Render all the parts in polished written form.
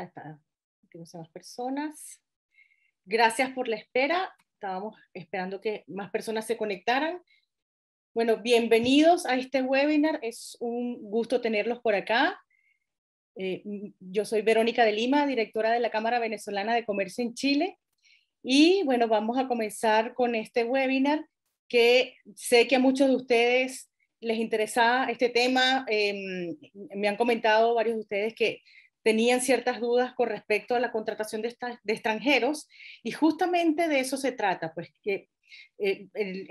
hasta que no sean más personas. Gracias por la espera. Estábamos esperando que más personas se conectaran. Bueno, bienvenidos a este webinar. Es un gusto tenerlos por acá. Yo soy Verónica de Lima, directora de la Cámara Venezolana de Comercio en Chile. Y bueno, vamos a comenzar con este webinar que sé que a muchos de ustedes les interesa este tema. Me han comentado varios de ustedes que tenían ciertas dudas con respecto a la contratación de extranjeros, y justamente de eso se trata, pues que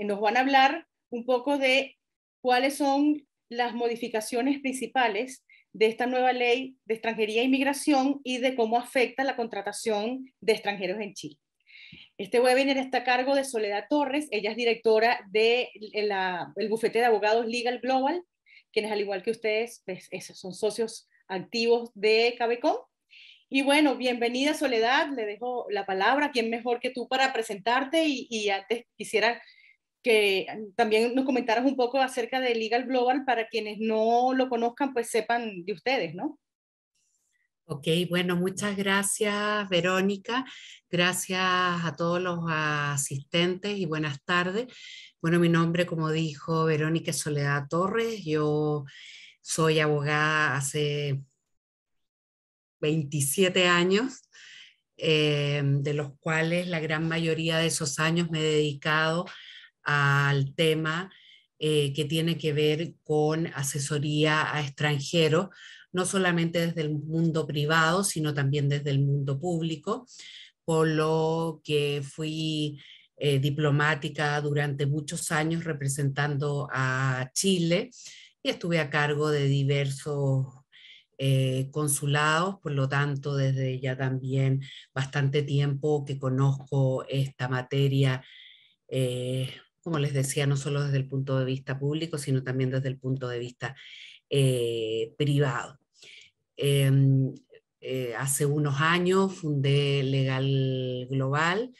nos van a hablar un poco de cuáles son las modificaciones principales de esta nueva ley de extranjería e inmigración y de cómo afecta la contratación de extranjeros en Chile. Este webinar está a cargo de Soledad Torres. Ella es directora del bufete de abogados Legal Global, quienes al igual que ustedes pues, son socios activos de Cabecom. Y bueno, bienvenida Soledad, le dejo la palabra. ¿Quién mejor que tú para presentarte? Y antes quisiera que también nos comentaras un poco acerca de Legal Global para quienes no lo conozcan, pues sepan de ustedes, ¿no? Ok, bueno, muchas gracias, Verónica. Gracias a todos los asistentes y buenas tardes. Bueno, mi nombre, como dijo Verónica, es Soledad Torres. Yo soy abogada hace 27 años, de los cuales la gran mayoría de esos años me he dedicado al tema que tiene que ver con asesoría a extranjeros, no solamente desde el mundo privado, sino también desde el mundo público, por lo que fui diplomática durante muchos años representando a Chile y estuve a cargo de diversos consulados, por lo tanto, desde ya también bastante tiempo que conozco esta materia, como les decía, no solo desde el punto de vista público, sino también desde el punto de vista privado. Eh, Hace unos años fundé Legal Global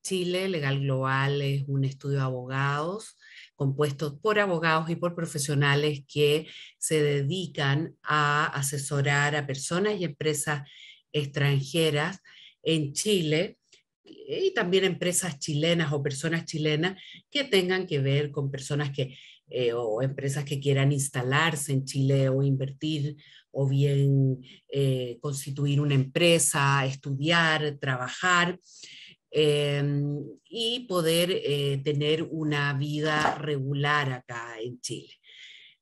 Chile. Legal Global es un estudio de abogados compuesto por abogados y por profesionales que se dedican a asesorar a personas y empresas extranjeras en Chile, y también empresas chilenas o personas chilenas que tengan que ver con personas o empresas que quieran instalarse en Chile o invertir, o bien constituir una empresa, estudiar, trabajar, eh, y poder tener una vida regular acá en Chile.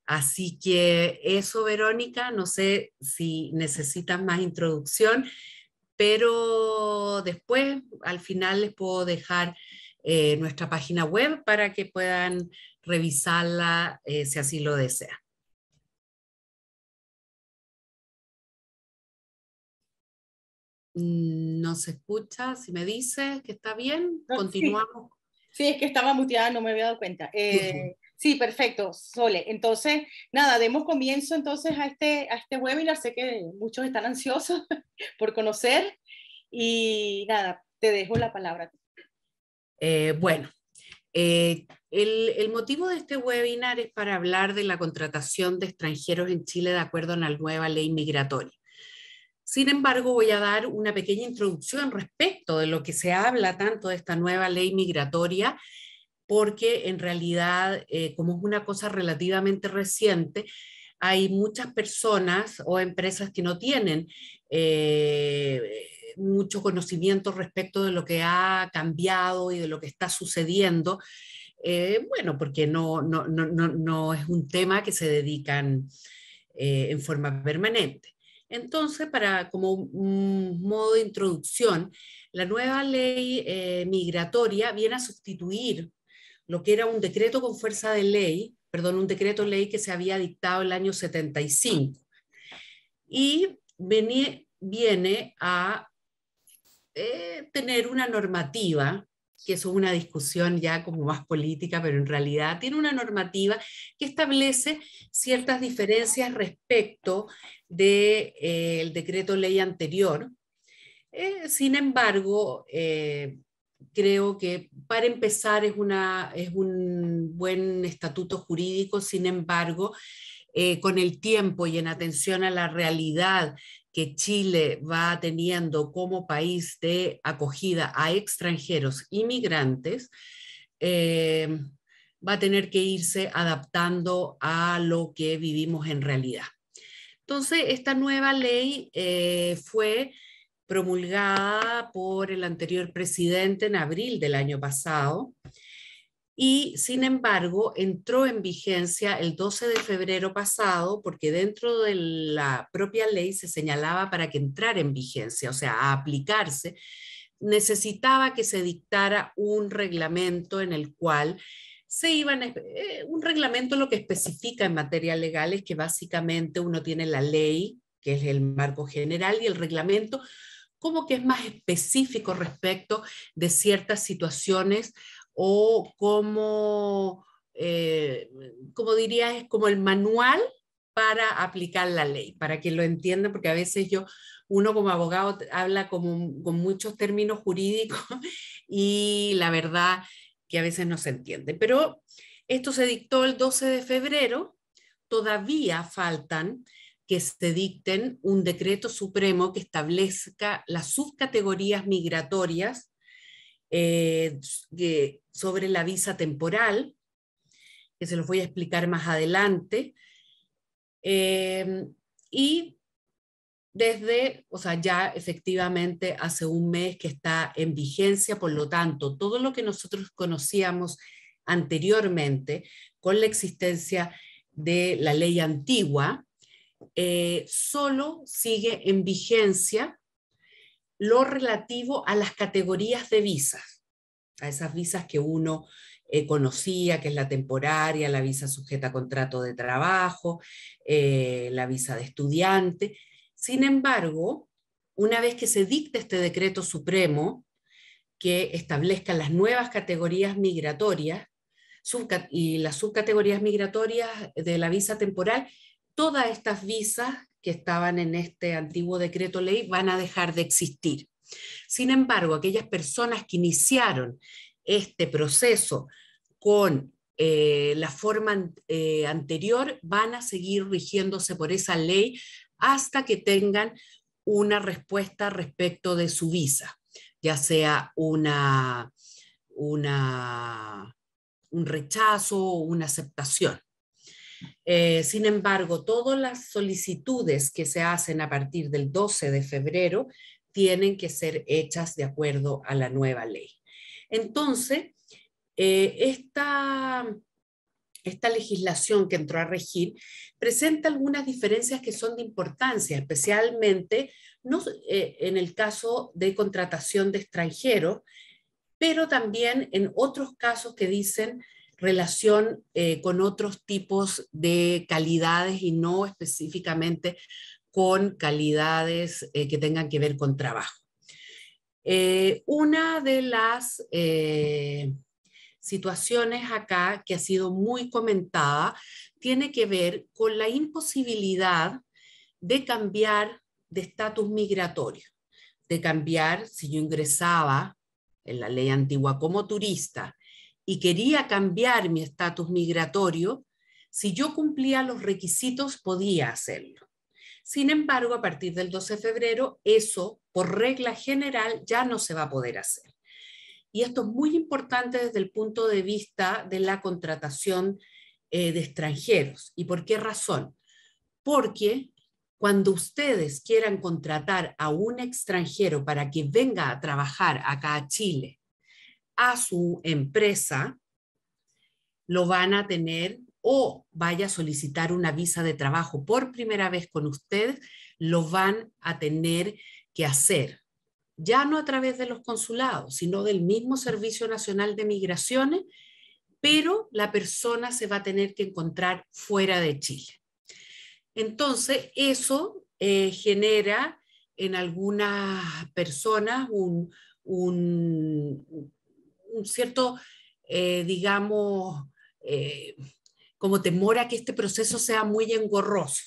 Así que eso, Verónica, no sé si necesitas más introducción, pero después, al final, les puedo dejar nuestra página web para que puedan revisarla si así lo desean. No se escucha. Si me dices que está bien, No, sí, continuamos. sí, es que estaba muteada, no me había dado cuenta. Sí, perfecto, Sole. Entonces, nada, demos comienzo entonces a este webinar. Sé que muchos están ansiosos por conocer y nada, te dejo la palabra. Bueno, el motivo de este webinar es para hablar de la contratación de extranjeros en Chile de acuerdo a la nueva ley migratoria. Sin embargo, voy a dar una pequeña introducción respecto de lo que se habla tanto de esta nueva ley migratoria, porque en realidad, como es una cosa relativamente reciente, hay muchas personas o empresas que no tienen mucho conocimiento respecto de lo que ha cambiado y de lo que está sucediendo. Bueno, porque no es un tema que se dedican en forma permanente. Entonces, como un modo de introducción, la nueva ley migratoria viene a sustituir lo que era un decreto con fuerza de ley, perdón, un decreto ley que se había dictado el año 75, y viene a tener una normativa, que eso es una discusión ya como más política, pero en realidad tiene una normativa que establece ciertas diferencias respecto del decreto ley anterior. Sin embargo, creo que para empezar es un buen estatuto jurídico. Sin embargo, con el tiempo y en atención a la realidad que Chile va teniendo como país de acogida a extranjeros inmigrantes, va a tener que irse adaptando a lo que vivimos en realidad. Entonces, esta nueva ley fue promulgada por el anterior presidente en abril del año pasado y, sin embargo, entró en vigencia el 12 de febrero pasado porque dentro de la propia ley se señalaba para que entrara en vigencia, o sea, a aplicarse, necesitaba que se dictara un reglamento en el cual se iban, un reglamento lo que especifica en materia legal es que básicamente uno tiene la ley, que es el marco general, y el reglamento como que es más específico respecto de ciertas situaciones o como diría, es como el manual para aplicar la ley, para que lo entiendan, porque a veces uno como abogado habla con muchos términos jurídicos y la verdad que a veces no se entiende. Pero esto se dictó el 12 de febrero, todavía faltan que se dicten un decreto supremo que establezca las subcategorías migratorias sobre la visa temporal, que se los voy a explicar más adelante. Y o sea, ya efectivamente hace un mes que está en vigencia, por lo tanto, todo lo que nosotros conocíamos anteriormente con la existencia de la ley antigua, solo sigue en vigencia lo relativo a las categorías de visas, a esas visas que uno conocía, que es la temporaria, la visa sujeta a contrato de trabajo, la visa de estudiante. Sin embargo, una vez que se dicte este decreto supremo que establezca las nuevas categorías migratorias y las subcategorías migratorias de la visa temporal, todas estas visas que estaban en este antiguo decreto ley van a dejar de existir. Sin embargo, aquellas personas que iniciaron este proceso con la forma anterior van a seguir rigiéndose por esa ley hasta que tengan una respuesta respecto de su visa, ya sea un rechazo o una aceptación. Sin embargo, todas las solicitudes que se hacen a partir del 12 de febrero tienen que ser hechas de acuerdo a la nueva ley. Entonces, esta legislación que entró a regir presenta algunas diferencias que son de importancia, especialmente en el caso de contratación de extranjeros, pero también en otros casos que dicen relación con otros tipos de calidades y no específicamente con calidades que tengan que ver con trabajo. Una de las situaciones acá que ha sido muy comentada tiene que ver con la imposibilidad de cambiar de estatus migratorio, de cambiar, si yo ingresaba en la ley antigua como turista y quería cambiar mi estatus migratorio, si yo cumplía los requisitos podía hacerlo. Sin embargo, a partir del 12 de febrero, eso, por regla general, ya no se va a poder hacer. Y esto es muy importante desde el punto de vista de la contratación de extranjeros. ¿Y por qué razón? Porque cuando ustedes quieran contratar a un extranjero para que venga a trabajar acá a Chile, a su empresa, lo van a tener o vaya a solicitar una visa de trabajo por primera vez con ustedes, lo van a tener que hacer, ya no a través de los consulados, sino del mismo Servicio Nacional de Migraciones, pero la persona se va a tener que encontrar fuera de Chile. Entonces, eso genera en algunas personas un cierto, digamos, como temor a que este proceso sea muy engorroso.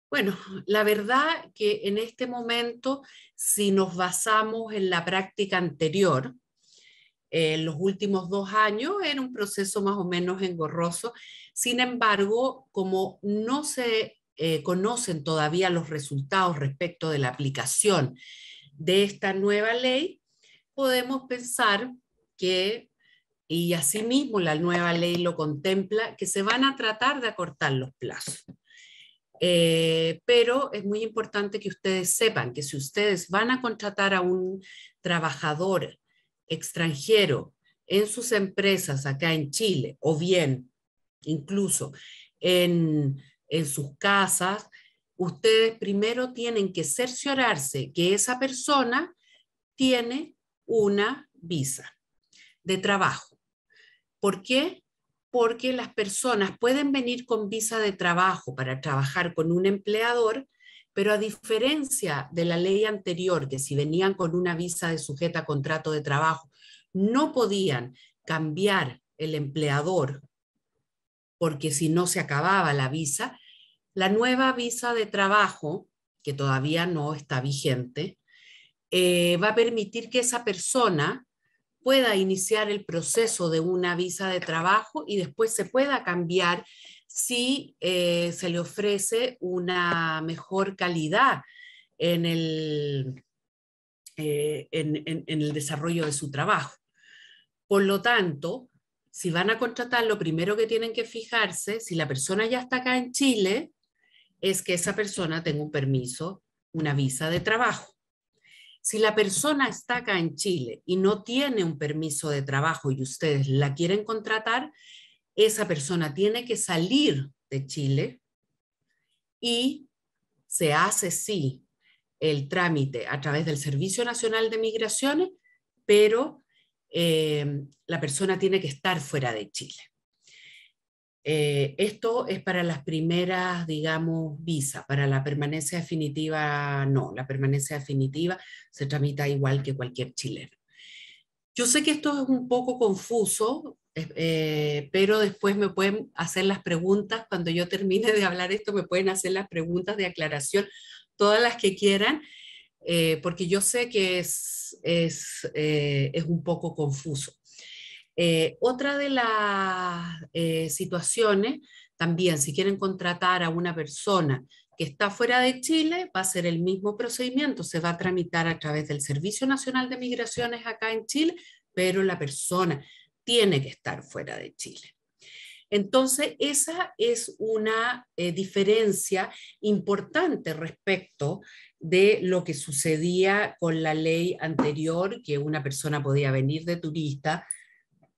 Bueno, la verdad que en este momento, si nos basamos en la práctica anterior, en los últimos 2 años era un proceso más o menos engorroso. Sin embargo, como no se conocen todavía los resultados respecto de la aplicación de esta nueva ley, podemos pensar que, y asimismo la nueva ley lo contempla, que se van a tratar de acortar los plazos. Pero es muy importante que ustedes sepan que si ustedes van a contratar a un trabajador extranjero en sus empresas acá en Chile, o bien incluso en sus casas, ustedes primero tienen que cerciorarse que esa persona tiene una visa de trabajo. ¿Por qué? Porque las personas pueden venir con visa de trabajo para trabajar con un empleador, pero a diferencia de la ley anterior, que si venían con una visa de sujeta a contrato de trabajo, no podían cambiar el empleador, porque si no se acababa la visa, la nueva visa de trabajo, que todavía no está vigente, va a permitir que esa persona pueda iniciar el proceso de una visa de trabajo y después se pueda cambiar si se le ofrece una mejor calidad en en el desarrollo de su trabajo. Por lo tanto, si van a contratar, lo primero que tienen que fijarse, si la persona ya está acá en Chile, es que esa persona tenga un permiso, una visa de trabajo. Si la persona está acá en Chile y no tiene un permiso de trabajo y ustedes la quieren contratar, esa persona tiene que salir de Chile y se hace, sí, el trámite a través del Servicio Nacional de Migraciones, pero la persona tiene que estar fuera de Chile. Esto es para las primeras, digamos, visas. Para la permanencia definitiva, no. La permanencia definitiva se tramita igual que cualquier chileno. Yo sé que esto es un poco confuso, pero después me pueden hacer las preguntas. Cuando yo termine de hablar esto, me pueden hacer las preguntas de aclaración, todas las que quieran, porque yo sé que es un poco confuso. Otra de las situaciones, también si quieren contratar a una persona que está fuera de Chile, va a ser el mismo procedimiento, se va a tramitar a través del Servicio Nacional de Migraciones acá en Chile, pero la persona tiene que estar fuera de Chile. Entonces, esa es una diferencia importante respecto de lo que sucedía con la ley anterior, que una persona podía venir de turista,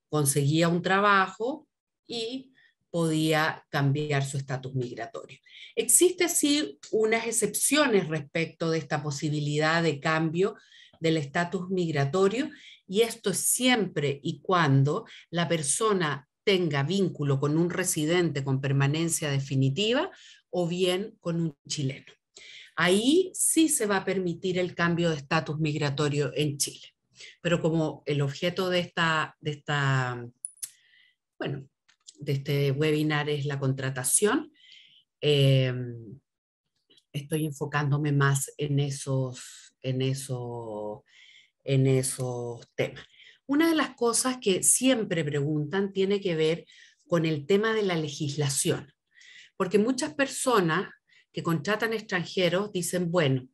conseguía un trabajo y podía cambiar su estatus migratorio. Existe sí unas excepciones respecto de esta posibilidad de cambio del estatus migratorio, y esto es siempre y cuando la persona tenga vínculo con un residente con permanencia definitiva o bien con un chileno. Ahí sí se va a permitir el cambio de estatus migratorio en Chile. Pero como el objeto de este webinar es la contratación, estoy enfocándome más en esos temas. Una de las cosas que siempre preguntan tiene que ver con el tema de la legislación, porque muchas personas que contratan extranjeros dicen, bueno,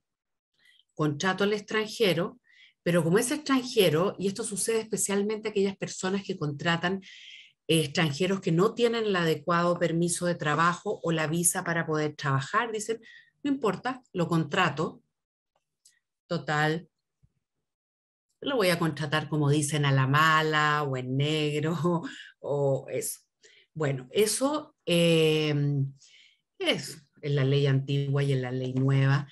contrato al extranjero, pero como es extranjero, y esto sucede especialmente a aquellas personas que contratan extranjeros que no tienen el adecuado permiso de trabajo o la visa para poder trabajar, dicen, no importa, lo contrato, total, lo voy a contratar como dicen a la mala o en negro o eso. Bueno, eso es en la ley antigua y en la ley nueva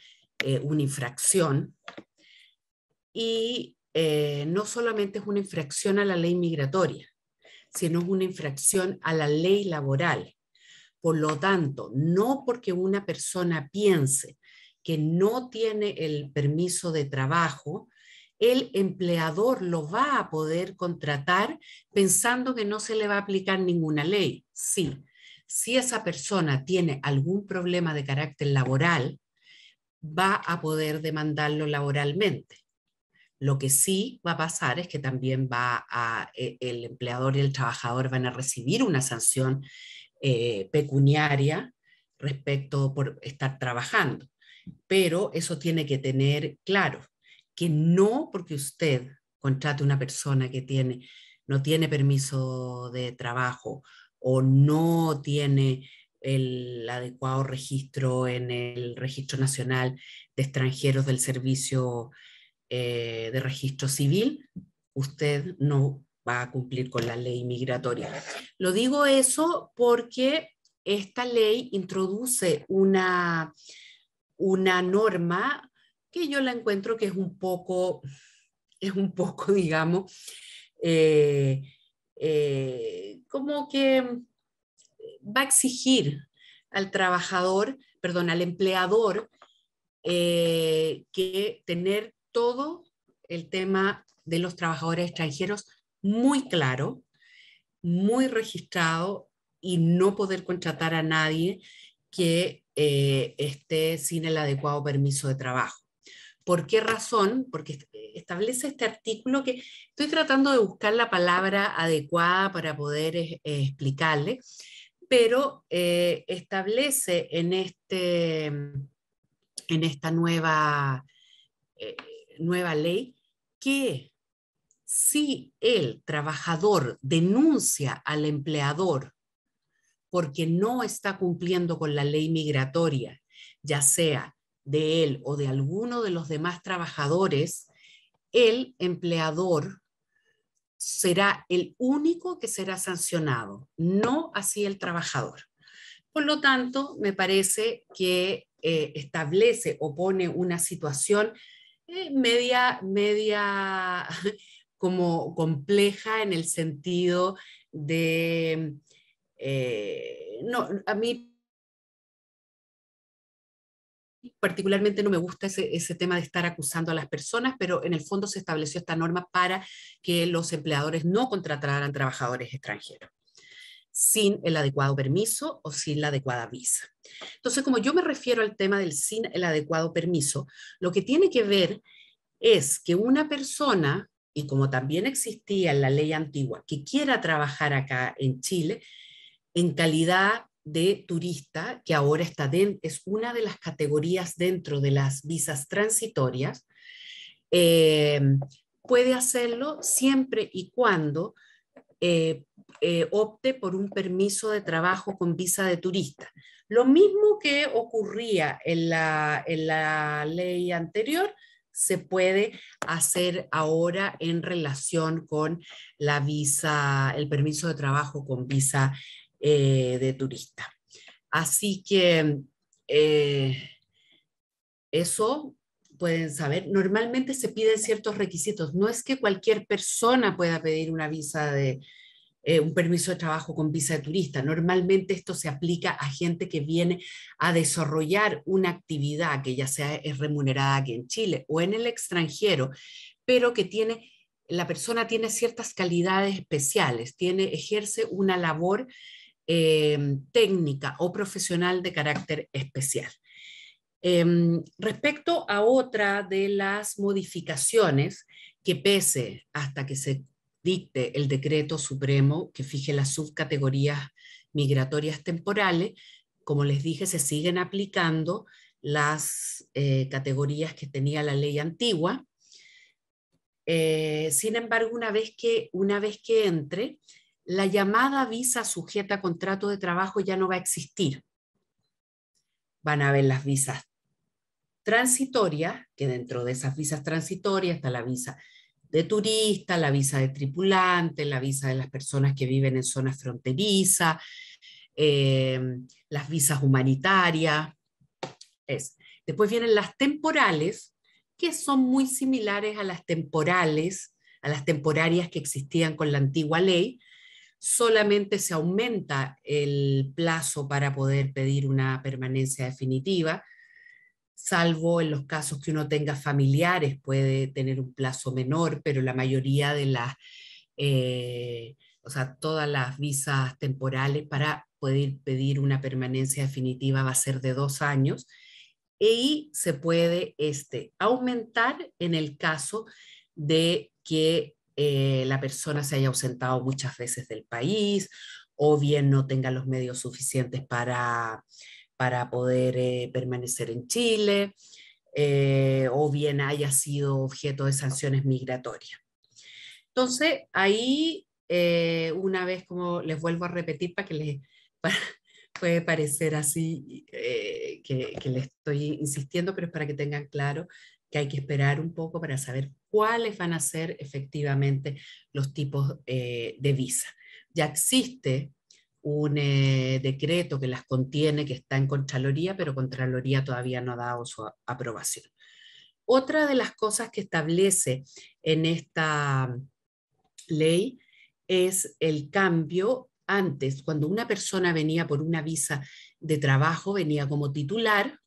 una infracción. Y no solamente es una infracción a la ley migratoria, sino es una infracción a la ley laboral. Por lo tanto, no porque una persona piense que no tiene el permiso de trabajo, el empleador lo va a poder contratar pensando que no se le va a aplicar ninguna ley. Sí, si esa persona tiene algún problema de carácter laboral, va a poder demandarlo laboralmente. Lo que sí va a pasar es que también el empleador y el trabajador van a recibir una sanción pecuniaria respecto por estar trabajando. Pero eso tiene que tener claro, que no porque usted contrate una persona que no tiene permiso de trabajo o no tiene el adecuado registro en el Registro Nacional de Extranjeros del Servicio de Registro Civil, usted no va a cumplir con la ley migratoria. Lo digo eso porque esta ley introduce una norma que yo la encuentro que es un poco, digamos, eh, como que va a exigir al trabajador, perdón, al empleador, que tener todo el tema de los trabajadores extranjeros muy claro, muy registrado y no poder contratar a nadie que esté sin el adecuado permiso de trabajo. ¿Por qué razón? Porque establece este artículo que estoy tratando de buscar la palabra adecuada para poder explicarle, pero establece en esta eh, nueva ley que si el trabajador denuncia al empleador porque no está cumpliendo con la ley migratoria, ya sea de él o de alguno de los demás trabajadores, el empleador será el único que será sancionado, no así el trabajador. Por lo tanto, me parece que establece o pone una situación media como compleja en el sentido de, no, a mí particularmente no me gusta ese tema de estar acusando a las personas, pero en el fondo se estableció esta norma para que los empleadores no contrataran trabajadores extranjeros sin el adecuado permiso o sin la adecuada visa. Entonces, como yo me refiero al tema del sin el adecuado permiso, lo que tiene que ver es que una persona, y como también existía en la ley antigua, que quiera trabajar acá en Chile, en calidad de turista, que ahora es una de las categorías dentro de las visas transitorias, eh, puede hacerlo siempre y cuando opte por un permiso de trabajo con visa de turista. Lo mismo que ocurría en la ley anterior, se puede hacer ahora en relación con la visa, el permiso de trabajo con visa de turista. Así que eso pueden saber. Normalmente se piden ciertos requisitos. No es que cualquier persona pueda pedir una visa un permiso de trabajo con visa de turista. Normalmente esto se aplica a gente que viene a desarrollar una actividad que ya sea es remunerada aquí en Chile o en el extranjero, pero que la persona tiene ciertas calidades especiales, ejerce una labor técnica o profesional de carácter especial. Respecto a otra de las modificaciones, que pese hasta que se dicte el decreto supremo que fije las subcategorías migratorias temporales, como les dije, se siguen aplicando las categorías que tenía la ley antigua. Sin embargo, una vez que entre, la llamada visa sujeta a contrato de trabajo ya no va a existir. Van a haber las visas transitorias, que dentro de esas visas transitorias está la visa de turista, la visa de tripulante, la visa de las personas que viven en zonas fronterizas, las visas humanitarias. Después vienen las temporales, que son muy similares a las temporales, a las temporarias que existían con la antigua ley. Solamente se aumenta el plazo para poder pedir una permanencia definitiva, salvo en los casos que uno tenga familiares, puede tener un plazo menor, pero la mayoría de o sea, todas las visas temporales para poder pedir una permanencia definitiva va a ser de 2 años, y se puede aumentar en el caso de que la persona se haya ausentado muchas veces del país o bien no tenga los medios suficientes para poder permanecer en Chile, o bien haya sido objeto de sanciones migratorias. Entonces, ahí, una vez, como les vuelvo a repetir, para que les puede parecer así que les estoy insistiendo, pero es para que tengan claro que hay que esperar un poco para saber cuáles van a ser efectivamente los tipos de visa. Ya existe un decreto que las contiene, que está en Contraloría, pero Contraloría todavía no ha dado su aprobación. Otra de las cosas que establece en esta ley es el cambio. Antes, cuando una persona venía por una visa de trabajo, venía como titular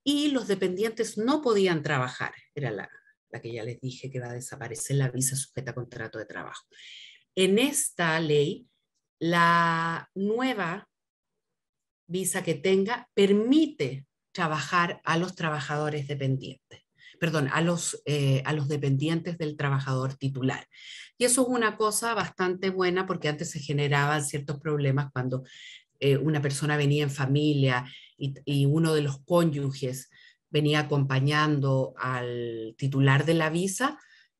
y los dependientes no podían trabajar. Era la que ya les dije que va a desaparecer, la visa sujeta a contrato de trabajo. En esta ley, la nueva visa que tenga permite trabajar a los trabajadores dependientes, perdón, a los dependientes del trabajador titular. Y eso es una cosa bastante buena porque antes se generaban ciertos problemas cuando una persona venía en familia y uno de los cónyuges venía acompañando al titular de la visa.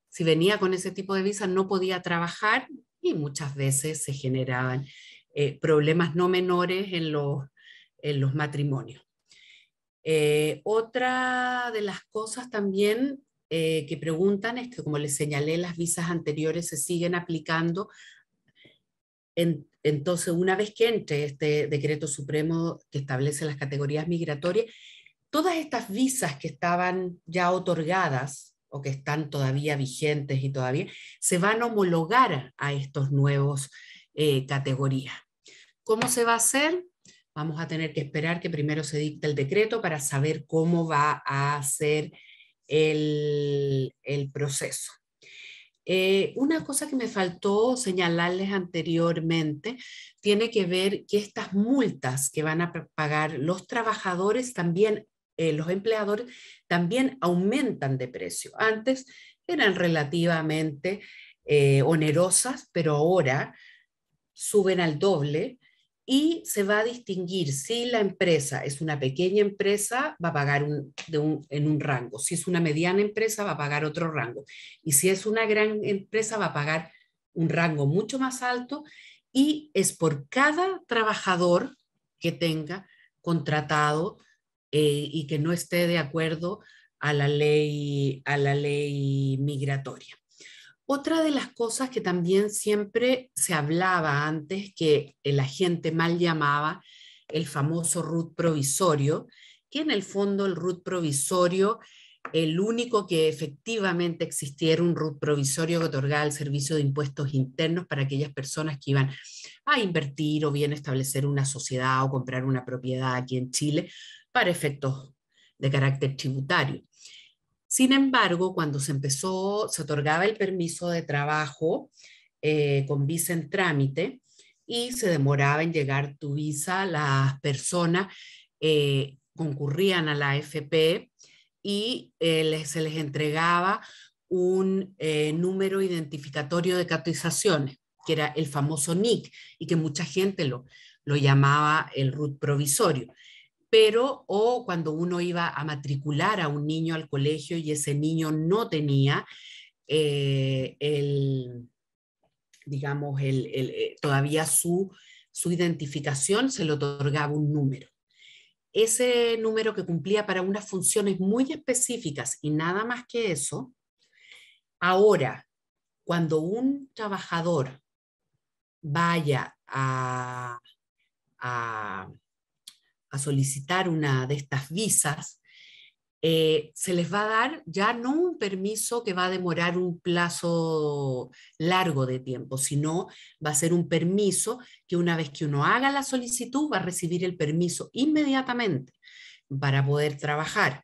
Si venía con ese tipo de visa no podía trabajar y muchas veces se generaban problemas no menores en los matrimonios. Otra de las cosas también que preguntan es que, como les señalé, las visas anteriores se siguen aplicando. Entonces, una vez que entre este decreto supremo que establece las categorías migratorias, todas estas visas que estaban ya otorgadas o que están todavía vigentes y todavía, se van a homologar a estos nuevos categorías. ¿Cómo se va a hacer? Vamos a tener que esperar que primero se dicte el decreto para saber cómo va a ser el proceso. Una cosa que me faltó señalarles anteriormente tiene que ver que estas multas que van a pagar los trabajadores también, los empleadores, también aumentan de precio. Antes eran relativamente onerosas, pero ahora suben al doble y se va a distinguir si la empresa es una pequeña empresa, va a pagar en un rango, si es una mediana empresa, va a pagar otro rango, y si es una gran empresa, va a pagar un rango mucho más alto, y es por cada trabajador que tenga contratado y que no esté de acuerdo a la ley migratoria. Otra de las cosas que también siempre se hablaba antes, que la gente mal llamaba el famoso RUT provisorio, que en el fondo el RUT provisorio, el único que efectivamente existiera un RUT provisorio que otorgaba el servicio de impuestos internos para aquellas personas que iban a invertir o bien establecer una sociedad o comprar una propiedad aquí en Chile para efectos de carácter tributario. Sin embargo, cuando se otorgaba el permiso de trabajo con visa en trámite y se demoraba en llegar tu visa, las personas concurrían a la AFP y se les entregaba un número identificatorio de cotizaciones, que era el famoso NIC, y que mucha gente lo llamaba el RUT provisorio. Pero o cuando uno iba a matricular a un niño al colegio y ese niño no tenía digamos, todavía su identificación, se le otorgaba un número. Ese número que cumplía para unas funciones muy específicas y nada más que eso. Ahora, cuando un trabajador vaya a solicitar una de estas visas, se les va a dar ya no un permiso que va a demorar un plazo largo de tiempo, sino va a ser un permiso que una vez que uno haga la solicitud va a recibir el permiso inmediatamente para poder trabajar.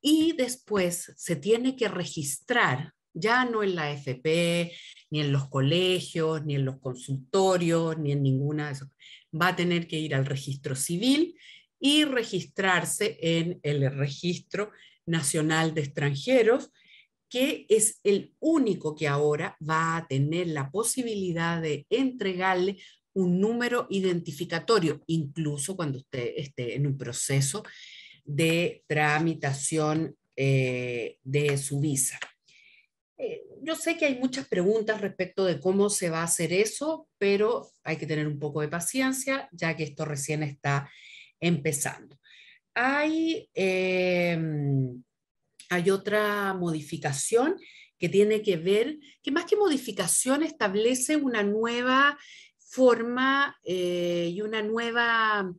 Y después se tiene que registrar, ya no en la AFP, ni en los colegios, ni en los consultorios, ni en ninguna de esas. Va a tener que ir al registro civil y registrarse en el Registro Nacional de Extranjeros, que es el único que ahora va a tener la posibilidad de entregarle un número identificatorio, incluso cuando usted esté en un proceso de tramitación de su visa. Yo sé que hay muchas preguntas respecto de cómo se va a hacer eso, pero hay que tener un poco de paciencia, ya que esto recién está empezando. Hay otra modificación que tiene que ver, que más que modificación establece una nueva forma y una nueva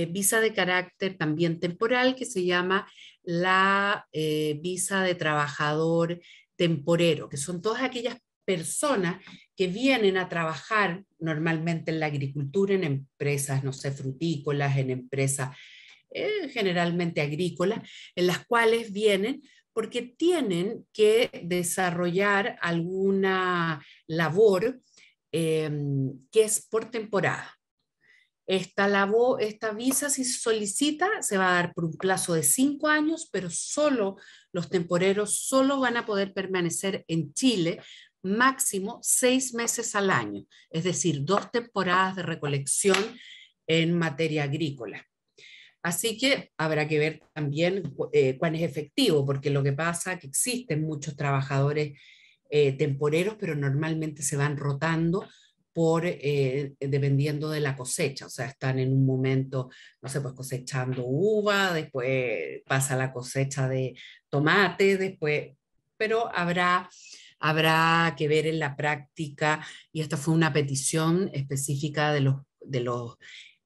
visa de carácter también temporal que se llama la visa de trabajador temporero, que son todas aquellas personas que vienen a trabajar normalmente en la agricultura, en empresas, no sé, frutícolas, en empresas generalmente agrícolas, en las cuales vienen porque tienen que desarrollar alguna labor que es por temporada. Esta visa, si se solicita, se va a dar por un plazo de 5 años, pero solo los temporeros solo van a poder permanecer en Chile máximo 6 meses al año, es decir, 2 temporadas de recolección en materia agrícola. Así que habrá que ver también cuál es efectivo, porque lo que pasa es que existen muchos trabajadores temporeros, pero normalmente se van rotando dependiendo de la cosecha, o sea, están en un momento, no sé, pues cosechando uva, después pasa la cosecha de tomate, después, pero habrá que ver en la práctica, y esta fue una petición específica de los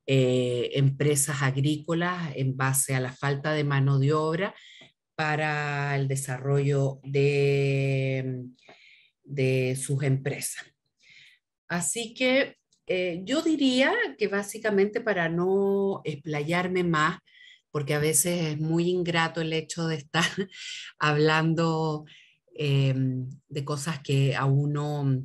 empresas agrícolas en base a la falta de mano de obra para el desarrollo de sus empresas. Así que yo diría que básicamente, para no explayarme más, porque a veces es muy ingrato el hecho de estar hablando de cosas que a uno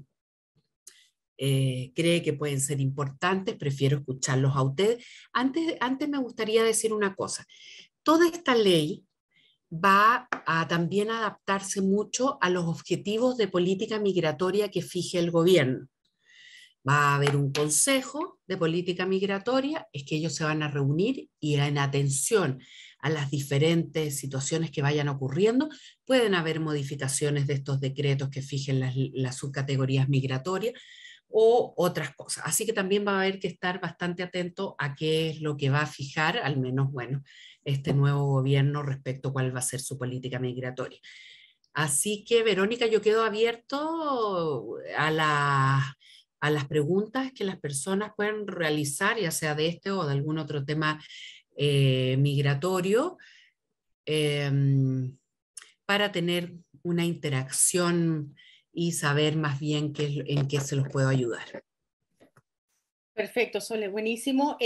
cree que pueden ser importantes, prefiero escucharlos a ustedes. Antes me gustaría decir una cosa. Toda esta ley va a también adaptarse mucho a los objetivos de política migratoria que fije el gobierno. Va a haber un consejo de política migratoria, es que ellos se van a reunir y en atención a las diferentes situaciones que vayan ocurriendo, pueden haber modificaciones de estos decretos que fijen las subcategorías migratorias o otras cosas. Así que también va a haber que estar bastante atento a qué es lo que va a fijar, al menos, bueno, este nuevo gobierno respecto a cuál va a ser su política migratoria. Así que, Verónica, yo quedo abierto a las preguntas que las personas pueden realizar, ya sea de este o de algún otro tema migratorio, eh, para tener una interacción y saber más bien en qué se los puedo ayudar. Perfecto, Sole, buenísimo.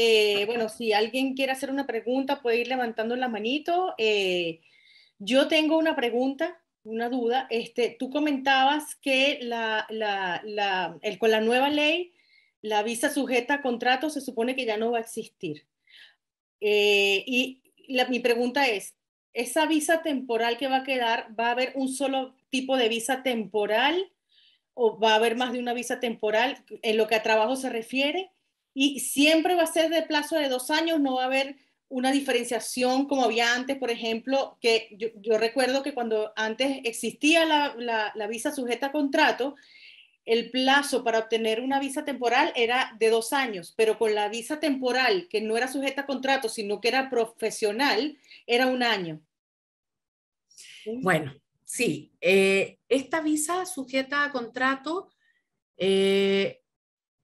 Bueno, si alguien quiere hacer una pregunta, puede ir levantando la manito. Yo tengo una pregunta, una duda. Tú comentabas que con la nueva ley, la visa sujeta a contrato se supone que ya no va a existir. Mi pregunta es, ¿esa visa temporal que va a quedar, va a haber un solo tipo de visa temporal o va a haber más de una visa temporal en lo que a trabajo se refiere? Y siempre va a ser de plazo de 2 años, no va a haber una diferenciación como había antes, por ejemplo, que yo recuerdo que cuando antes existía la visa sujeta a contrato, el plazo para obtener una visa temporal era de 2 años, pero con la visa temporal, que no era sujeta a contrato, sino que era profesional, era 1 año. Bueno, sí, esta visa sujeta a contrato,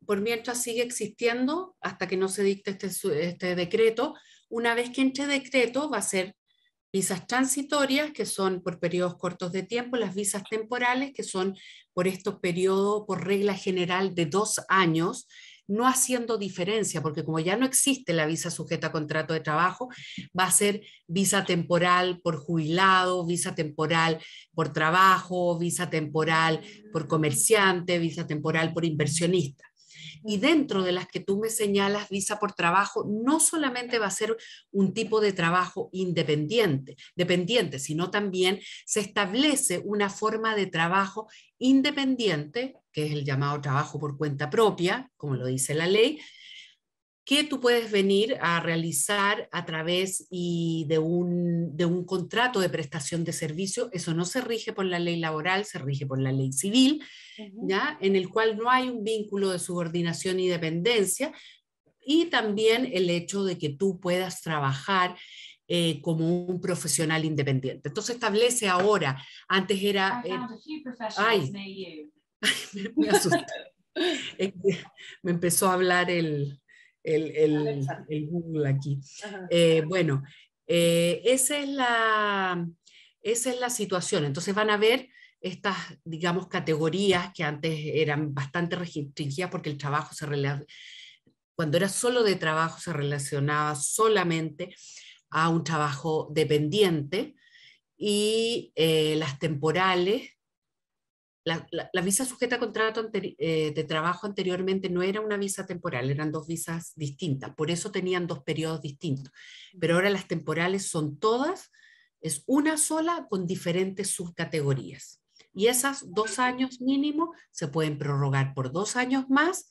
por mientras sigue existiendo hasta que no se dicte este decreto. Una vez que entre decreto, va a ser visas transitorias, que son por periodos cortos de tiempo, las visas temporales, que son por estos periodos, por regla general, de 2 años, no haciendo diferencia, porque como ya no existe la visa sujeta a contrato de trabajo, va a ser visa temporal por jubilado, visa temporal por trabajo, visa temporal por comerciante, visa temporal por inversionista. Y dentro de las que tú me señalas, visa por trabajo, no solamente va a ser un tipo de trabajo dependiente, sino también se establece una forma de trabajo independiente, que es el llamado trabajo por cuenta propia, como lo dice la ley, que tú puedes venir a realizar a través de un contrato de prestación de servicio. Eso no se rige por la ley laboral, se rige por la ley civil, ¿ya? En el cual no hay un vínculo de subordinación y dependencia, y también el hecho de que tú puedas trabajar como un profesional independiente. Entonces establece ahora, antes era... ay, me asusté. Me empezó a hablar el Google aquí. Bueno, esa es la situación. Entonces van a ver estas, digamos, categorías que antes eran bastante restringidas porque el trabajo cuando era solo de trabajo se relacionaba solamente a un trabajo dependiente, y las temporales. La visa sujeta a contrato de trabajo anteriormente no era una visa temporal, eran dos visas distintas, por eso tenían dos periodos distintos. Pero ahora las temporales son todas, es una sola con diferentes subcategorías. Y esas 2 años mínimo se pueden prorrogar por 2 años más,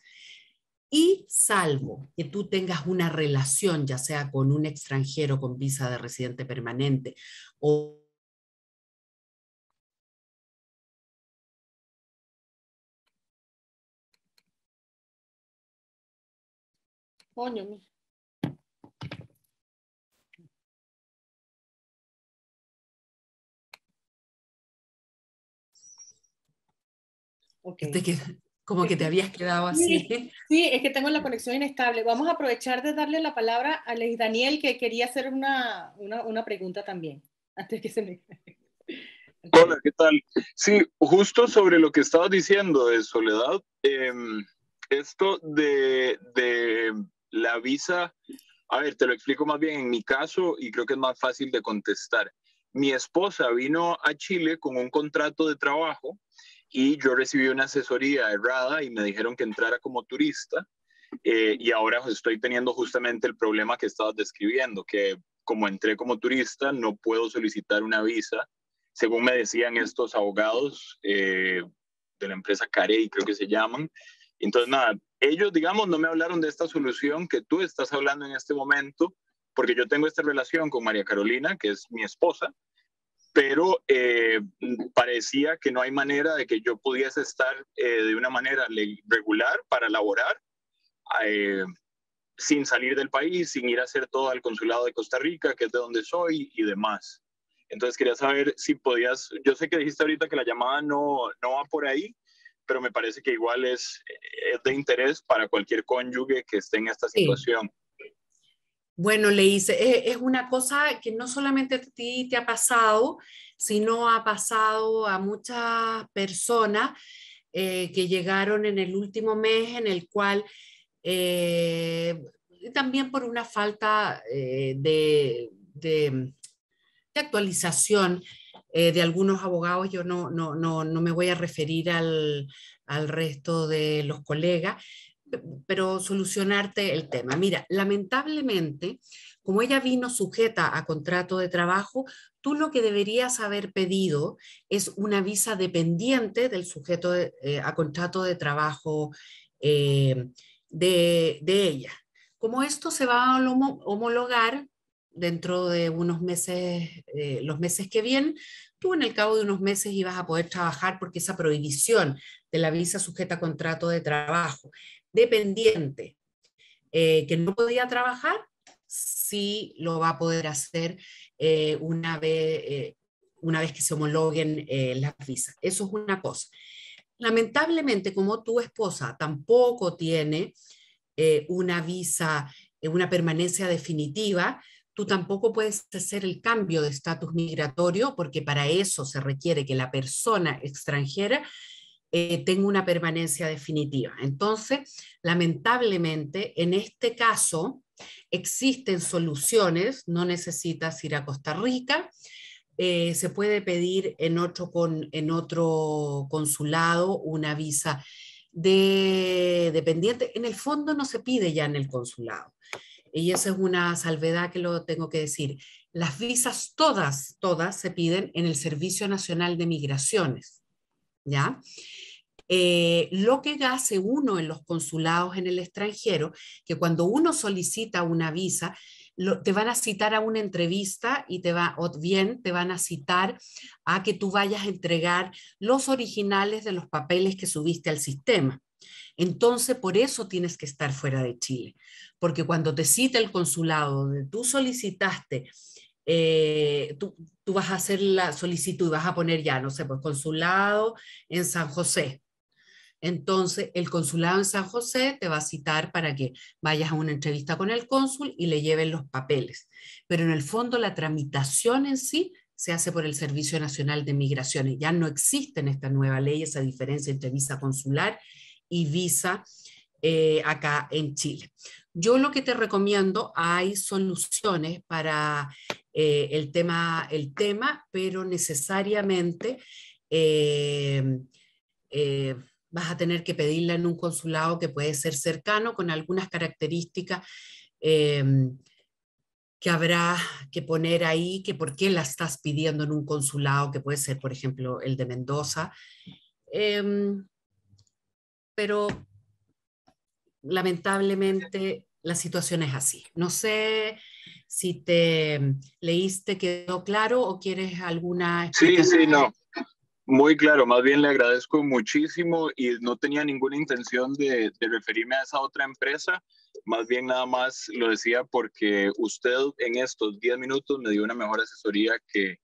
y salvo que tú tengas una relación, ya sea con un extranjero con visa de residente permanente o Coño, ok. como que te habías quedado así. Sí, es que tengo la conexión inestable. Vamos a aprovechar de darle la palabra a Leis Daniel, que quería hacer una pregunta también, antes que se me... Hola, ¿qué tal? Sí, justo sobre lo que estabas diciendo de Soledad, esto de la visa, a ver, te lo explico más bien en mi caso y creo que es más fácil de contestar. Mi esposa vino a Chile con un contrato de trabajo y yo recibí una asesoría errada y me dijeron que entrara como turista, y ahora estoy teniendo justamente el problema que estabas describiendo, que como entré como turista no puedo solicitar una visa según me decían estos abogados de la empresa Carey, creo que se llaman. Entonces, nada, ellos, digamos, no me hablaron de esta solución que tú estás hablando en este momento, porque yo tengo esta relación con María Carolina, que es mi esposa, pero parecía que no hay manera de que yo pudiese estar de una manera regular para laborar, eh, sin salir del país, sin ir a hacer todo al consulado de Costa Rica, que es de donde soy, y demás. Entonces quería saber si podías, yo sé que dijiste ahorita que la llamada no va por ahí, pero me parece que igual es de interés para cualquier cónyuge que esté en esta Sí. situación. Bueno, le hice, es una cosa que no solamente a ti te ha pasado, sino ha pasado a muchas personas que llegaron en el último mes, en el cual eh, también por una falta de actualización de algunos abogados, yo no me voy a referir al resto de los colegas, pero solucionarte el tema. Mira, lamentablemente, como ella vino sujeta a contrato de trabajo, tú lo que deberías haber pedido es una visa dependiente del sujeto a contrato de trabajo de ella. Como esto se va a homologar dentro de unos meses, los meses que vienen, tú en el cabo de unos meses ibas a poder trabajar, porque esa prohibición de la visa sujeta a contrato de trabajo dependiente que no podía trabajar, sí lo va a poder hacer una vez que se homologuen las visas. Eso es una cosa. Lamentablemente, como tu esposa tampoco tiene una visa, una permanencia definitiva, tú tampoco puedes hacer el cambio de estatus migratorio, porque para eso se requiere que la persona extranjera tenga una permanencia definitiva. Entonces, lamentablemente, en este caso, existen soluciones, no necesitas ir a Costa Rica, se puede pedir en otro consulado una visa de dependiente, en el fondo no se pide ya en el consulado. Y esa es una salvedad que lo tengo que decir. Las visas todas se piden en el Servicio Nacional de Migraciones, ¿ya? Lo que hace uno en los consulados en el extranjero, que cuando uno solicita una visa, te van a citar a una entrevista o bien te van a citar a que tú vayas a entregar los originales de los papeles que subiste al sistema. Entonces, por eso tienes que estar fuera de Chile, porque cuando te cita el consulado donde tú solicitaste, tú vas a hacer la solicitud y vas a poner ya, no sé, pues consulado en San José. Entonces, el consulado en San José te va a citar para que vayas a una entrevista con el cónsul y le lleven los papeles. Pero en el fondo, la tramitación en sí se hace por el Servicio Nacional de Migraciones. Ya no existe en esta nueva ley esa diferencia entre visa consular y visa acá en Chile. Yo lo que te recomiendo, hay soluciones para el tema, pero necesariamente vas a tener que pedirla en un consulado que puede ser cercano, con algunas características que habrá que poner ahí, que por qué la estás pidiendo en un consulado, que puede ser, por ejemplo, el de Mendoza. Pero lamentablemente la situación es así. No sé si te leíste, quedó claro o quieres alguna Sí, explicación. sí, no. Muy claro, más bien le agradezco muchísimo y no tenía ninguna intención de referirme a esa otra empresa, más bien nada más lo decía porque usted en estos 10 minutos me dio una mejor asesoría que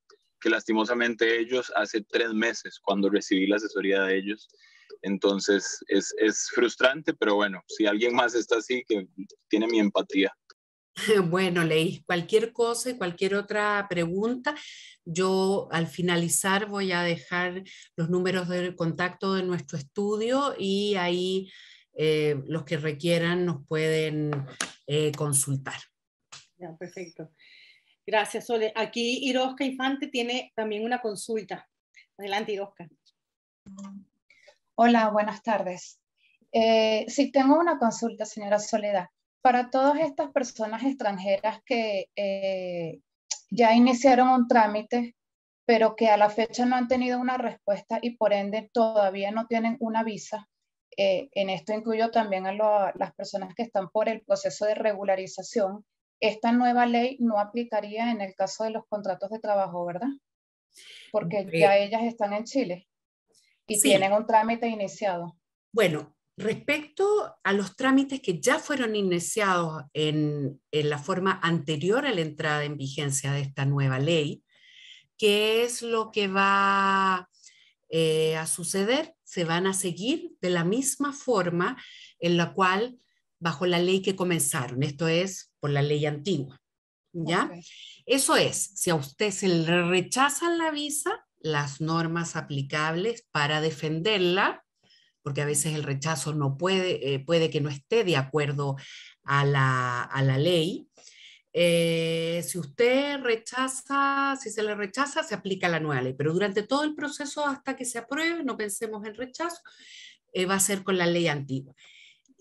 lastimosamente ellos hace 3 meses cuando recibí la asesoría de ellos. Entonces es frustrante, pero bueno, si alguien más está así, que tiene mi empatía. Bueno, leí cualquier cosa y cualquier otra pregunta. Yo al finalizar voy a dejar los números de contacto de nuestro estudio y ahí los que requieran nos pueden consultar. Ya, perfecto. Gracias, Sole. Aquí Irosca Infante tiene también una consulta. Adelante, Irosca. Hola, buenas tardes. Sí, tengo una consulta, señora Soledad. Para todas estas personas extranjeras que ya iniciaron un trámite, pero que a la fecha no han tenido una respuesta y por ende todavía no tienen una visa, en esto incluyo también a las personas que están por el proceso de regularización, esta nueva ley no aplicaría en el caso de los contratos de trabajo, ¿verdad? Porque ya ellas están en Chile y Sí. tienen un trámite iniciado. Bueno, respecto a los trámites que ya fueron iniciados en la forma anterior a la entrada en vigencia de esta nueva ley, ¿qué es lo que va a suceder? Se van a seguir de la misma forma en la cual, bajo la ley que comenzaron, esto es, por la ley antigua, ¿ya? Okay. Eso es, si a usted se le rechaza la visa, las normas aplicables para defenderla, porque a veces el rechazo no puede que no esté de acuerdo a la ley. Si usted rechaza, si se le rechaza, se aplica la nueva ley, pero durante todo el proceso hasta que se apruebe, no pensemos en rechazo, va a ser con la ley antigua.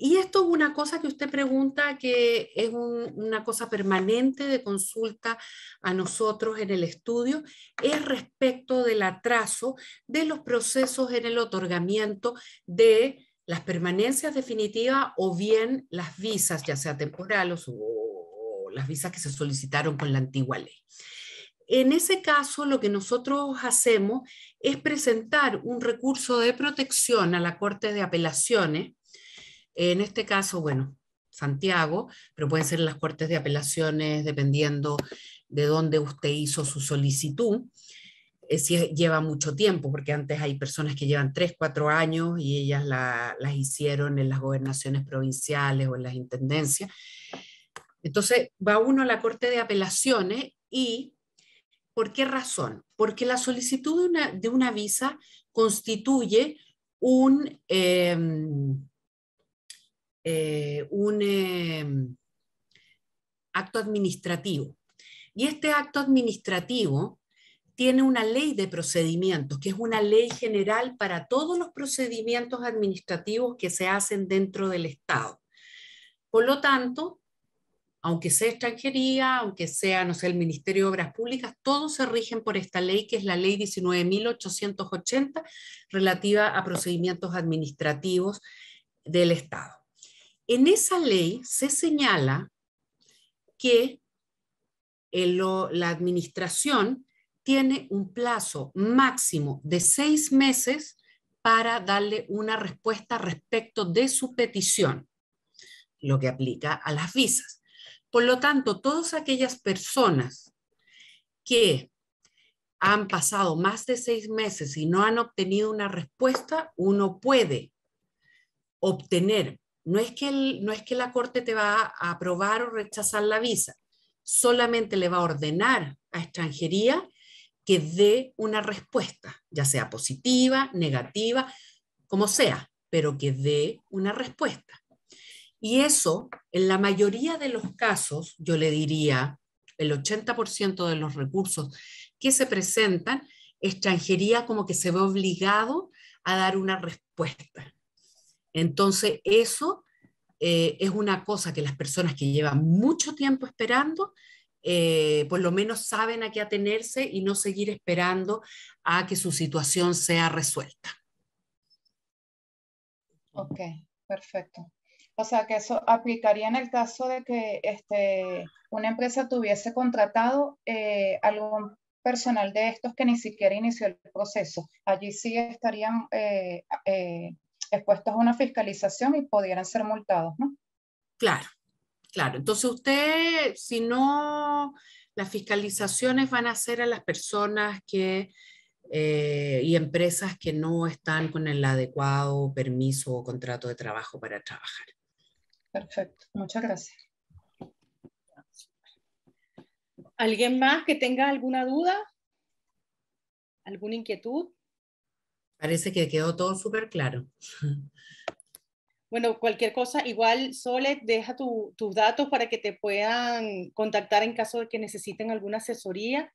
Y esto es una cosa que usted pregunta, que es una cosa permanente de consulta a nosotros en el estudio, es respecto del atraso de los procesos en el otorgamiento de las permanencias definitivas o bien las visas, ya sea temporales o las visas que se solicitaron con la antigua ley. En ese caso, lo que nosotros hacemos es presentar un recurso de protección a la Corte de Apelaciones. En este caso, bueno, Santiago, pero pueden ser las cortes de apelaciones dependiendo de dónde usted hizo su solicitud. Si lleva mucho tiempo, porque antes hay personas que llevan 3, 4 años y ellas las hicieron en las gobernaciones provinciales o en las intendencias. Entonces va uno a la Corte de Apelaciones y ¿por qué razón? Porque la solicitud de una visa constituye un acto administrativo. Y este acto administrativo tiene una ley de procedimientos, que es una ley general para todos los procedimientos administrativos que se hacen dentro del Estado. Por lo tanto, aunque sea extranjería, aunque sea, no sé, el Ministerio de Obras Públicas, todos se rigen por esta ley, que es la ley 19.880, relativa a procedimientos administrativos del Estado. En esa ley se señala que la administración tiene un plazo máximo de 6 meses para darle una respuesta respecto de su petición, lo que aplica a las visas. Por lo tanto, todas aquellas personas que han pasado más de 6 meses y no han obtenido una respuesta, uno puede obtener, no es que la Corte te va a aprobar o rechazar la visa, solamente le va a ordenar a extranjería que dé una respuesta, ya sea positiva, negativa, como sea, pero que dé una respuesta. Y eso, en la mayoría de los casos, yo le diría, el 80% de los recursos que se presentan, extranjería como que se ve obligado a dar una respuesta. Entonces, eso es una cosa que las personas que llevan mucho tiempo esperando, por lo menos saben a qué atenerse y no seguir esperando a que su situación sea resuelta. Ok, perfecto. O sea que eso aplicaría en el caso de que una empresa tuviese contratado algún personal de estos que ni siquiera inició el proceso. Allí sí estarían expuestos a una fiscalización y pudieran ser multados, ¿no? Claro, claro. Entonces usted, si no, las fiscalizaciones van a ser a las personas que y empresas que no están con el adecuado permiso o contrato de trabajo para trabajar. Perfecto, muchas gracias. ¿Alguien más que tenga alguna duda? ¿Alguna inquietud? Parece que quedó todo súper claro. Bueno, cualquier cosa, igual Sole, deja tus datos para que te puedan contactar en caso de que necesiten alguna asesoría.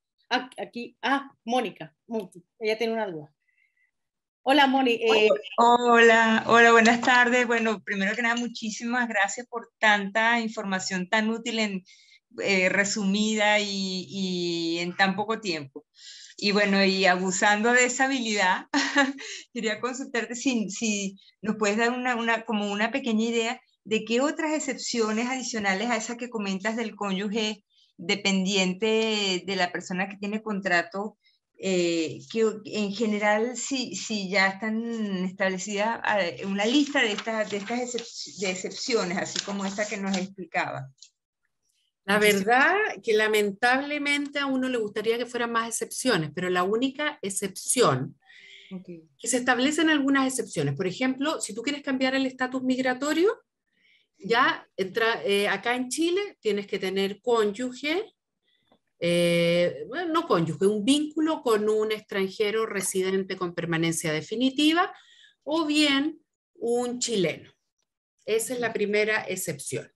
Mónica, ella tiene una duda. Hola, Moni. Hola, buenas tardes. Bueno, primero que nada, muchísimas gracias por tanta información tan útil, resumida y en tan poco tiempo. Y bueno, y abusando de esa habilidad, quería consultarte si nos puedes dar como una pequeña idea de qué otras excepciones adicionales a esas que comentas del cónyuge dependiente de la persona que tiene contrato, que en general si ya están establecidas una lista de estas excepciones, así como esta que nos explicaba. La verdad que lamentablemente a uno le gustaría que fueran más excepciones, pero la única excepción, que se establecen algunas excepciones, por ejemplo, si tú quieres cambiar el estatus migratorio, ya acá en Chile tienes que tener cónyuge, no cónyuge, un vínculo con un extranjero residente con permanencia definitiva o bien un chileno. Esa es la primera excepción.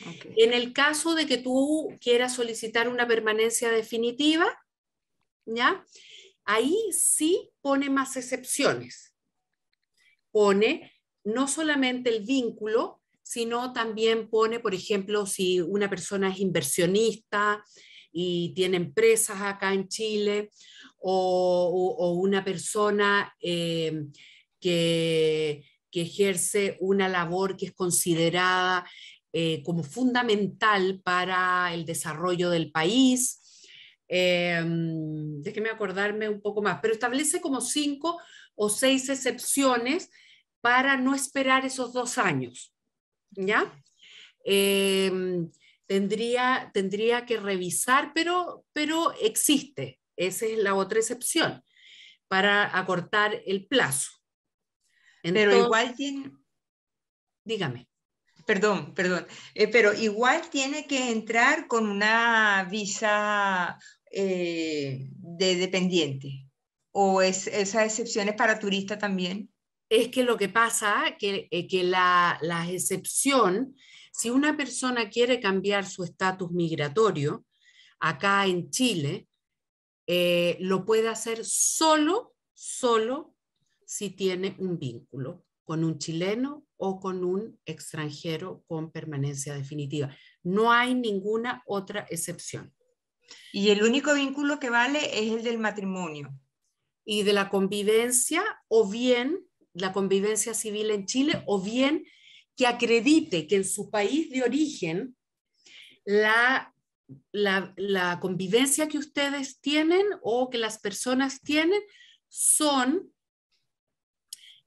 Okay. En el caso de que tú quieras solicitar una permanencia definitiva, ¿ya? Ahí sí pone más excepciones. Pone no solamente el vínculo, sino también pone, por ejemplo, si una persona es inversionista y tiene empresas acá en Chile, o una persona que ejerce una labor que es considerada como fundamental para el desarrollo del país. Déjeme acordarme un poco más, pero establece como 5 o 6 excepciones para no esperar esos 2 años, ¿ya? Tendría que revisar, pero existe. Esa es la otra excepción, para acortar el plazo. Entonces, pero igual tiene... Dígame. Perdón, pero igual tiene que entrar con una visa de dependiente, o esas excepciones para turista también. Es que lo que pasa que la excepción, si una persona quiere cambiar su estatus migratorio acá en Chile, lo puede hacer solo si tiene un vínculo con un chileno o con un extranjero con permanencia definitiva. No hay ninguna otra excepción. Y el único vínculo que vale es el del matrimonio. Y de la convivencia, o bien la convivencia civil en Chile, o bien que acredite que en su país de origen la convivencia que ustedes tienen o que las personas tienen son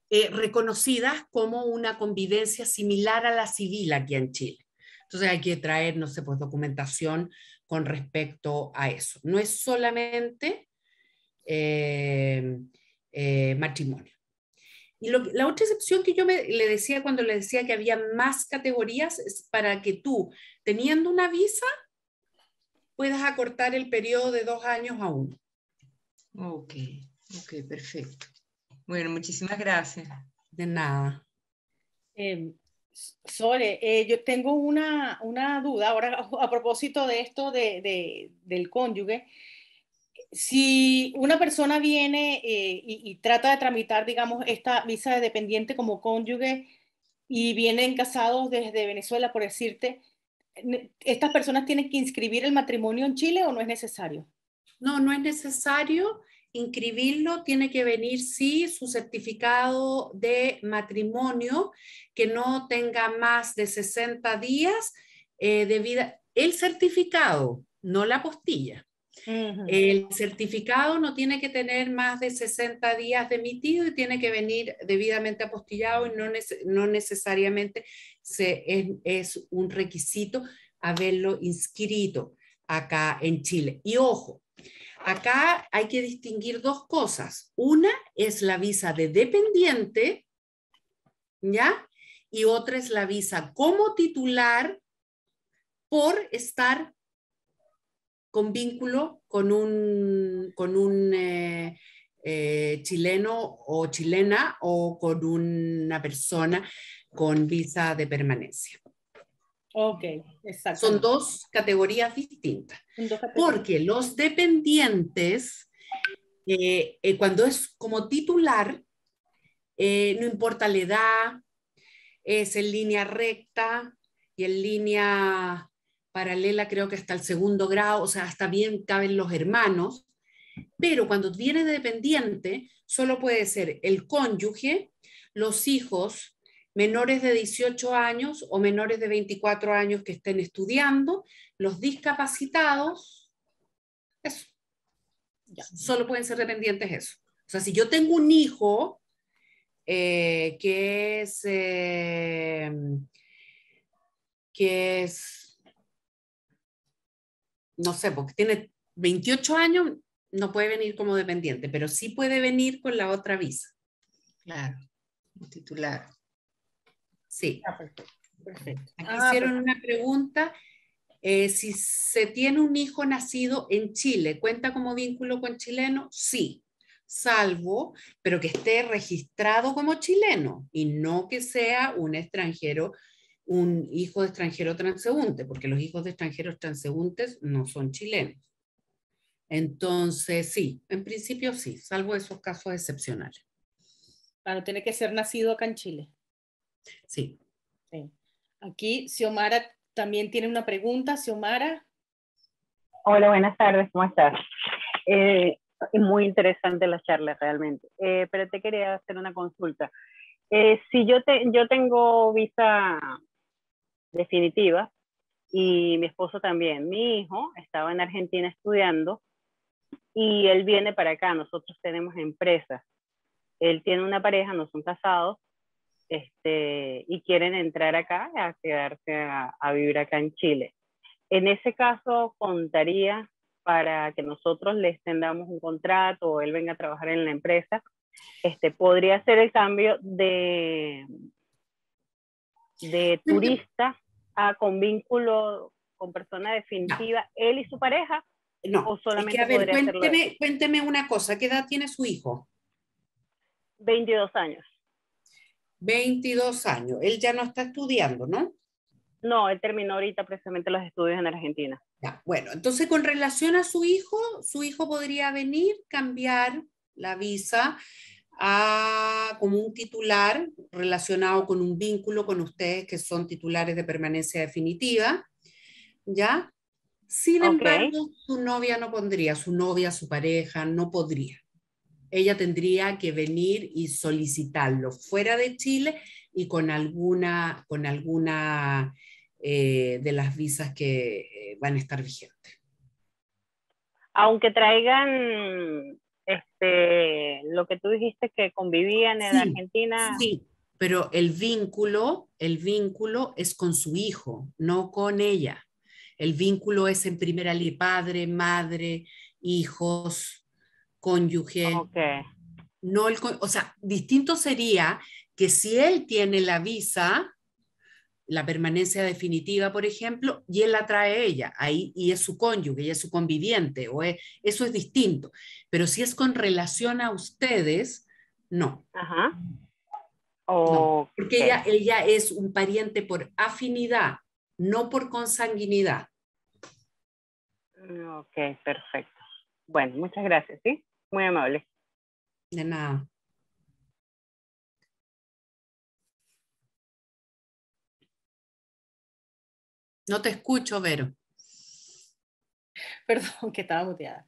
reconocidas como una convivencia similar a la civil aquí en Chile. Entonces hay que traer, no sé, pues documentación con respecto a eso. No es solamente matrimonio. Y la otra excepción que yo le decía cuando le decía que había más categorías es para que tú, teniendo una visa, puedas acortar el periodo de 2 años a 1. Ok, perfecto. Bueno, muchísimas gracias. De nada. Sole, yo tengo una duda ahora a propósito de esto del cónyuge. Si una persona viene y trata de tramitar, digamos, esta visa de dependiente como cónyuge y vienen casados desde Venezuela, por decirte, ¿estas personas tienen que inscribir el matrimonio en Chile o no es necesario? No, no es necesario inscribirlo, tiene que venir, sí, su certificado de matrimonio que no tenga más de 60 días de vida. El certificado, no la apostilla. El certificado no tiene que tener más de 60 días de emitido y tiene que venir debidamente apostillado y no necesariamente es un requisito haberlo inscrito acá en Chile. Y ojo, acá hay que distinguir 2 cosas. Una es la visa de dependiente, ¿ya? Y otra es la visa como titular por estar con vínculo con un chileno o chilena o con una persona con visa de permanencia. Ok, exacto. Son 2 categorías distintas. Porque los dependientes, cuando es como titular, no importa la edad, es en línea recta y en línea paralela, creo que hasta el 2º grado, o sea, hasta bien caben los hermanos, pero cuando viene de dependiente, solo puede ser el cónyuge, los hijos menores de 18 años o menores de 24 años que estén estudiando, los discapacitados, eso. Ya, solo pueden ser dependientes eso. O sea, si yo tengo un hijo que es, no sé, porque tiene 28 años, no puede venir como dependiente, pero sí puede venir con la otra visa. Claro, un titular. Sí. Perfecto. Aquí hicieron una pregunta. Si se tiene un hijo nacido en Chile, ¿cuenta como vínculo con chileno? Sí, salvo, pero que esté registrado como chileno y no que sea un extranjero, un hijo de extranjero transeúnte, porque los hijos de extranjeros transeúntes no son chilenos. Entonces, sí, en principio sí, salvo esos casos excepcionales. Claro, tiene que ser nacido acá en Chile. Sí. Sí. Aquí, Xiomara también tiene una pregunta. Xiomara. Hola, buenas tardes, ¿cómo estás? Muy interesante la charla realmente, pero te quería hacer una consulta. Si yo tengo visa definitiva y mi esposo también, mi hijo estaba en Argentina estudiando y él viene para acá, nosotros tenemos empresas, él tiene una pareja, no son casados, y quieren entrar acá a quedarse a vivir acá en Chile. En ese caso, contaría para que nosotros le extendamos un contrato o él venga a trabajar en la empresa, podría ser el cambio de turista con vínculo con persona definitiva, él y su pareja, no, o solamente es que, a ver, podría hacerlo él. Cuénteme una cosa, ¿qué edad tiene su hijo? 22 años. 22 años, él ya no está estudiando, ¿no? No, él terminó ahorita precisamente los estudios en Argentina. Ya, bueno, entonces con relación a su hijo podría venir, cambiar la visa como un titular relacionado con un vínculo con ustedes que son titulares de permanencia definitiva, ¿ya? Sin Ok, embargo, su novia no pondría, su novia, su pareja, no podría. Ella tendría que venir y solicitarlo fuera de Chile y con alguna de las visas que van a estar vigentes. aunque traigan lo que tú dijiste que convivían en Sí, Argentina. sí, pero el vínculo es con su hijo, no con ella. El vínculo es en primera línea, padre, madre, hijos, cónyuge. Ok, No o sea, distinto sería que si él tiene la visa, la permanencia definitiva, por ejemplo, y él la trae a ella, ahí, y es su cónyuge, y es su conviviente, eso es distinto. Pero si es con relación a ustedes, no, ajá, no, ok, porque ella es un pariente por afinidad, no por consanguinidad. ok, perfecto. Bueno, muchas gracias, ¿sí? Muy amable. De nada. No te escucho, Vero. Perdón, que estaba muteada.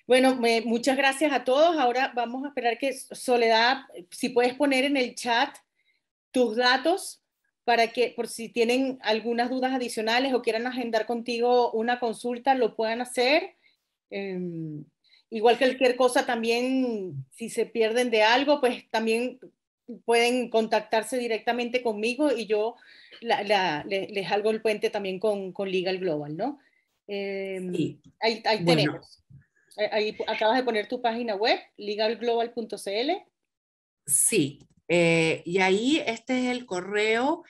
Bueno, muchas gracias a todos. Ahora vamos a esperar que Soledad, si puedes poner en el chat tus datos para que por si tienen algunas dudas adicionales o quieran agendar contigo una consulta, lo puedan hacer. Igual que cualquier cosa también, si se pierden de algo, pues también pueden contactarse directamente conmigo y yo les hago el puente también con Legal Global, ¿no? Sí, Ahí bueno, tenemos. Ahí acabas de poner tu página web, legalglobal.cl. sí, y ahí este es el correo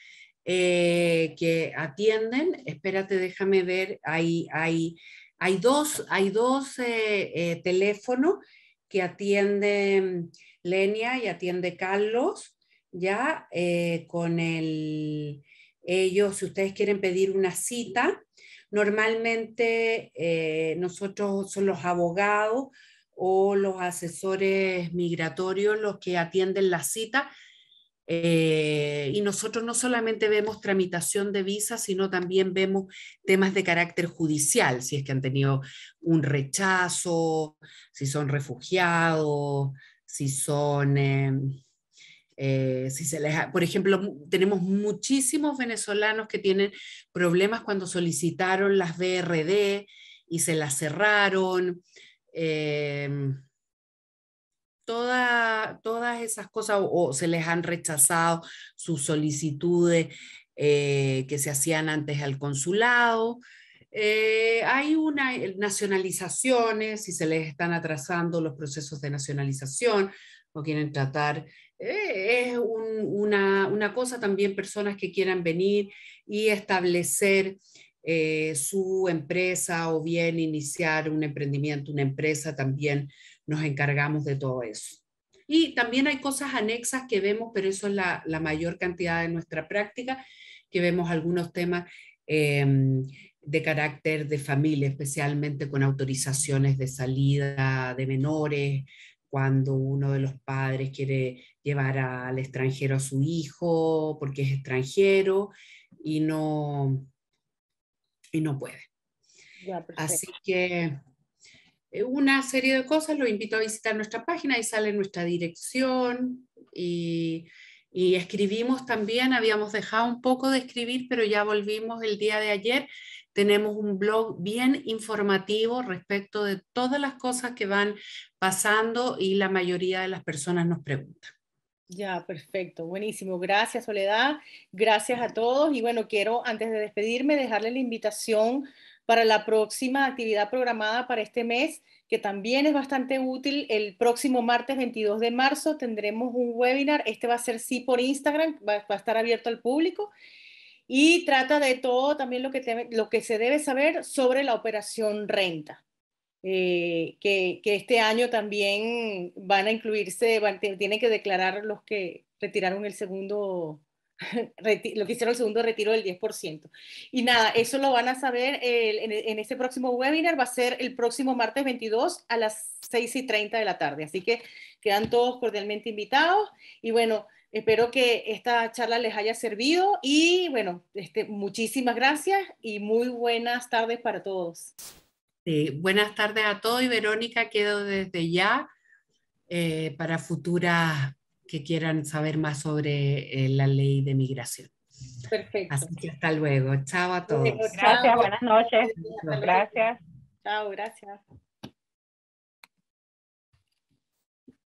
que atienden. Espérate, déjame ver, hay dos teléfonos que atienden Lenia y atiende Carlos, ya con ellos, si ustedes quieren pedir una cita, normalmente nosotros son los abogados o los asesores migratorios los que atienden la cita. Y nosotros no solamente vemos tramitación de visa, sino también vemos temas de carácter judicial, si es que han tenido un rechazo, si son refugiados, si son... si se les por ejemplo, tenemos muchísimos venezolanos que tienen problemas cuando solicitaron las BRD y se las cerraron. Eh, todas esas cosas o se les han rechazado sus solicitudes que se hacían antes al consulado. Hay nacionalizaciones, si se les están atrasando los procesos de nacionalización o quieren tratar. Es una cosa también personas que quieran venir y establecer su empresa o bien iniciar un emprendimiento, una empresa, también nos encargamos de todo eso. Y también hay cosas anexas que vemos, pero eso es la mayor cantidad de nuestra práctica, que vemos algunos temas de carácter de familia, especialmente con autorizaciones de salida de menores, cuando uno de los padres quiere llevar al extranjero a su hijo porque es extranjero y no puede. Ya, perfecto. Así que una serie de cosas, los invito a visitar nuestra página, ahí sale nuestra dirección y escribimos también, habíamos dejado un poco de escribir, pero ya volvimos el día de ayer. Tenemos un blog bien informativo respecto de todas las cosas que van pasando y la mayoría de las personas nos preguntan. Ya, perfecto, buenísimo. Gracias, Soledad. Gracias a todos. Y bueno, quiero, antes de despedirme, dejarle la invitación para la próxima actividad programada para este mes, que también es bastante útil. El próximo martes 22 de marzo tendremos un webinar. Este va a ser sí por Instagram, va a estar abierto al público. Y trata de todo también lo que se debe saber sobre la operación renta. Que este año también van a incluirse, tienen que declarar los que retiraron el segundo lo que hicieron el segundo retiro del 10%. Y nada, eso lo van a saber en este próximo webinar, va a ser el próximo martes 22 a las 6:30 de la tarde. Así que quedan todos cordialmente invitados. Y bueno, espero que esta charla les haya servido. Y bueno, muchísimas gracias y muy buenas tardes para todos. Buenas tardes a todos y Verónica, quedo desde ya para futuras que quieran saber más sobre la ley de migración. Perfecto. Así que hasta luego. Chao a todos. Gracias, buenas noches. Gracias. Chao, gracias.